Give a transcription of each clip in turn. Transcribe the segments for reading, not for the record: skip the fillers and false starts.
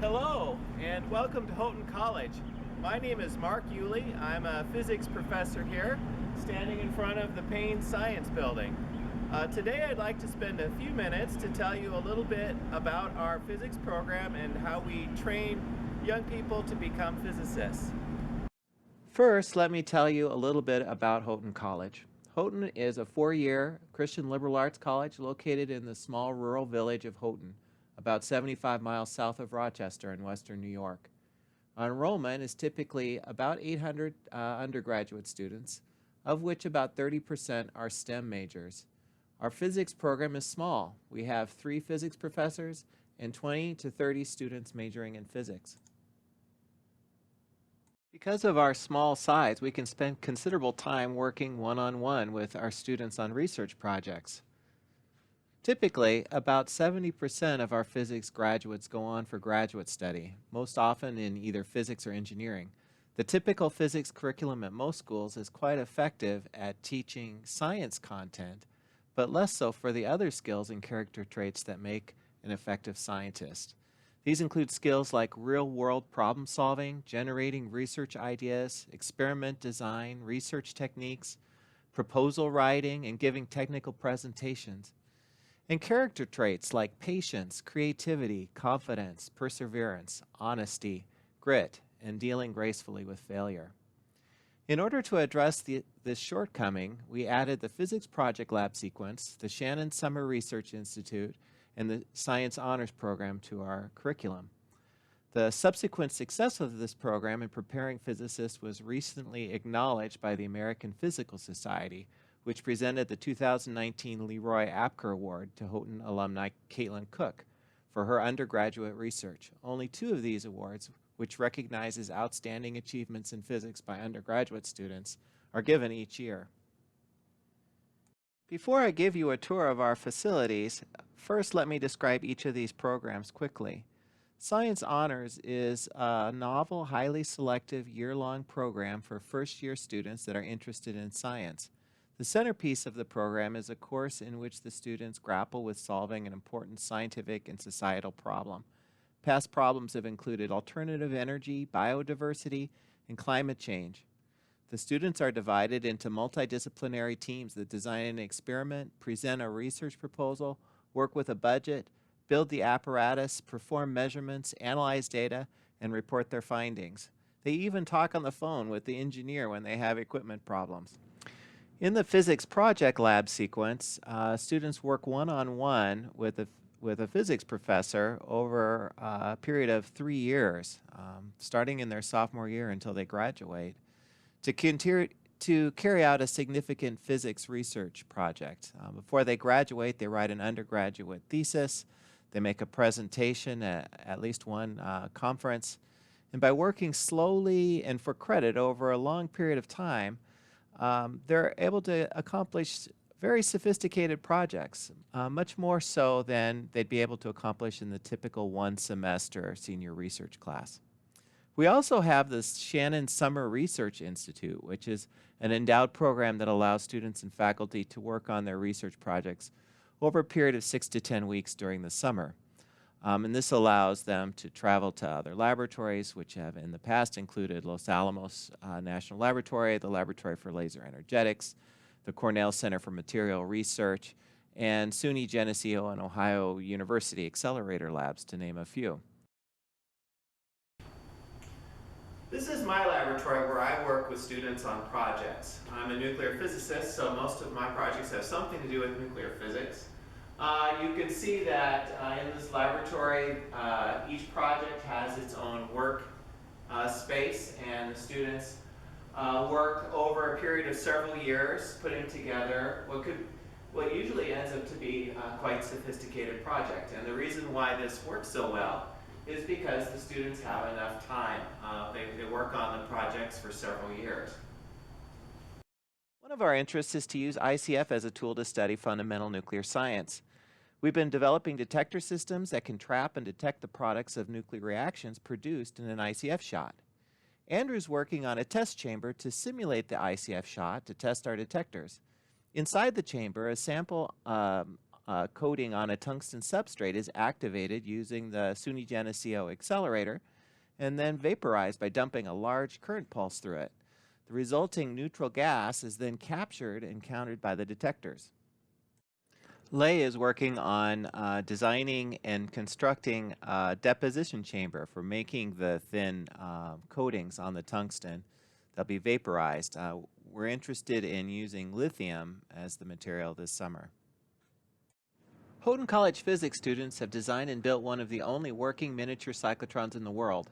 Hello, and welcome to Houghton College. My name is Mark Yulee. I'm a physics professor here, standing in front of the Payne Science Building. Today I'd like to spend a few minutes to tell you a little bit about our physics program and how we train young people to become physicists. First, let me tell you a little bit about Houghton College. Houghton is a four-year Christian liberal arts college located in the small rural village of Houghton, about 75 miles south of Rochester in western New York. Our enrollment is typically about 800 undergraduate students, of which about 30% are STEM majors. Our physics program is small. We have 3 physics professors and 20 to 30 students majoring in physics. Because of our small size, we can spend considerable time working one-on-one with our students on research projects. Typically, about 70% of our physics graduates go on for graduate study, most often in either physics or engineering. The typical physics curriculum at most schools is quite effective at teaching science content, but less so for the other skills and character traits that make an effective scientist. These include skills like real-world problem solving, generating research ideas, experiment design, research techniques, proposal writing, and giving technical presentations. And character traits like patience, creativity, confidence, perseverance, honesty, grit, and dealing gracefully with failure. In order to address this shortcoming, we added the Physics Project Lab sequence, the Shannon Summer Research Institute, and the Science Honors Program to our curriculum. The subsequent success of this program in preparing physicists was recently acknowledged by the American Physical Society, which presented the 2019 Leroy Apker Award to Houghton alumni Caitlin Cook for her undergraduate research. Only 2 of these awards, which recognizes outstanding achievements in physics by undergraduate students, are given each year. Before I give you a tour of our facilities, first let me describe each of these programs quickly. Science Honors is a novel, highly selective, year-long program for first-year students that are interested in science. The centerpiece of the program is a course in which the students grapple with solving an important scientific and societal problem. Past problems have included alternative energy, biodiversity, and climate change. The students are divided into multidisciplinary teams that design an experiment, present a research proposal, work with a budget, build the apparatus, perform measurements, analyze data, and report their findings. They even talk on the phone with the engineer when they have equipment problems. In the Physics Project Lab sequence, students work one-on-one with a physics professor over a period of 3 years, starting in their sophomore year until they graduate, to carry out a significant physics research project. Before they graduate, they write an undergraduate thesis, they make a presentation at least one conference, and by working slowly and for credit over a long period of time, they're able to accomplish very sophisticated projects, much more so than they'd be able to accomplish in the typical one-semester senior research class. We also have the Shannon Summer Research Institute, which is an endowed program that allows students and faculty to work on their research projects over a period of 6 to 10 weeks during the summer. And this allows them to travel to other laboratories, which have in the past included Los Alamos National Laboratory, the Laboratory for Laser Energetics, the Cornell Center for Material Research, and SUNY Geneseo and Ohio University Accelerator Labs, to name a few. This is my laboratory where I work with students on projects. I'm a nuclear physicist, so most of my projects have something to do with nuclear physics. You can see that in this laboratory, each project has its own work space, and the students work over a period of several years putting together what usually ends up to be a quite sophisticated project. And the reason why this works so well is because the students have enough time. They work on the projects for several years. One of our interests is to use ICF as a tool to study fundamental nuclear science. We've been developing detector systems that can trap and detect the products of nuclear reactions produced in an ICF shot. Andrew's working on a test chamber to simulate the ICF shot to test our detectors. Inside the chamber, a sample coating on a tungsten substrate is activated using the SUNY Geneseo accelerator and then vaporized by dumping a large current pulse through it. The resulting neutral gas is then captured and counted by the detectors. Lei is working on designing and constructing a deposition chamber for making the thin coatings on the tungsten. They'll be vaporized. We're interested in using lithium as the material this summer. Houghton College physics students have designed and built one of the only working miniature cyclotrons in the world.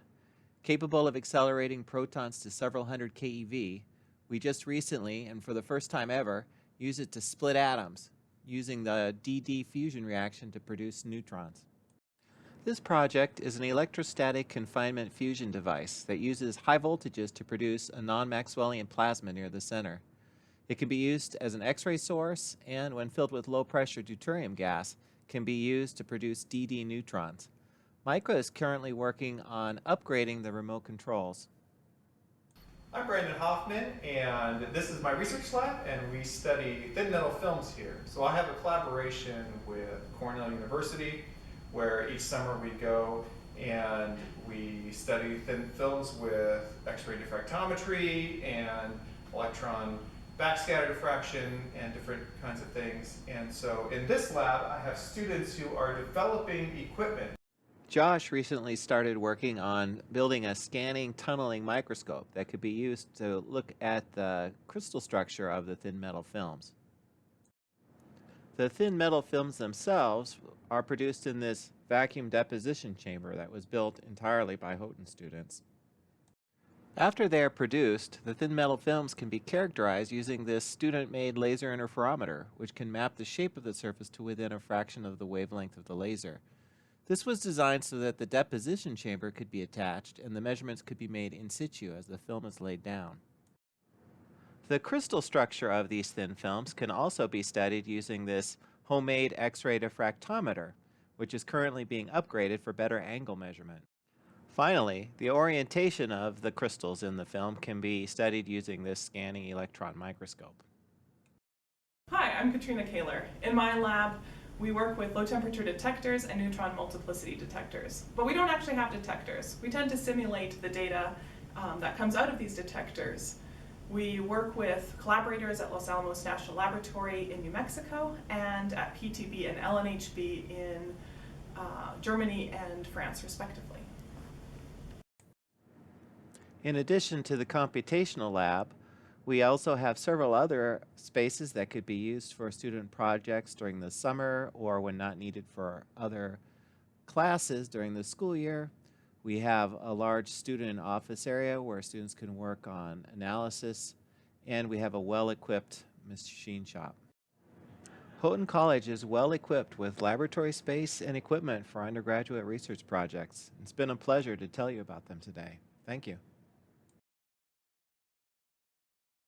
Capable of accelerating protons to several hundred keV, we just recently, and for the first time ever, use it to split atoms, using the DD fusion reaction to produce neutrons. This project is an electrostatic confinement fusion device that uses high voltages to produce a non-Maxwellian plasma near the center. It can be used as an X-ray source, and when filled with low-pressure deuterium gas, can be used to produce DD neutrons. Micah is currently working on upgrading the remote controls. I'm Brandon Hoffman, and this is my research lab, and we study thin metal films here. So I have a collaboration with Cornell University, where each summer we go and we study thin films with X-ray diffractometry and electron backscatter diffraction and different kinds of things. And so in this lab, I have students who are developing equipment. Josh recently started working on building a scanning tunneling microscope that could be used to look at the crystal structure of the thin metal films. The thin metal films themselves are produced in this vacuum deposition chamber that was built entirely by Houghton students. After they are produced, the thin metal films can be characterized using this student-made laser interferometer, which can map the shape of the surface to within a fraction of the wavelength of the laser. This was designed so that the deposition chamber could be attached and the measurements could be made in situ as the film is laid down. The crystal structure of these thin films can also be studied using this homemade X-ray diffractometer, which is currently being upgraded for better angle measurement. Finally, the orientation of the crystals in the film can be studied using this scanning electron microscope. Hi, I'm Katrina Kaler. In my lab, we work with low-temperature detectors and neutron multiplicity detectors. But we don't actually have detectors. We tend to simulate the data that comes out of these detectors. We work with collaborators at Los Alamos National Laboratory in New Mexico and at PTB and LNHB in Germany and France, respectively. In addition to the computational lab, we also have several other spaces that could be used for student projects during the summer or when not needed for other classes during the school year. We have a large student office area where students can work on analysis, and we have a well-equipped machine shop. Houghton College is well equipped with laboratory space and equipment for undergraduate research projects. It's been a pleasure to tell you about them today. Thank you.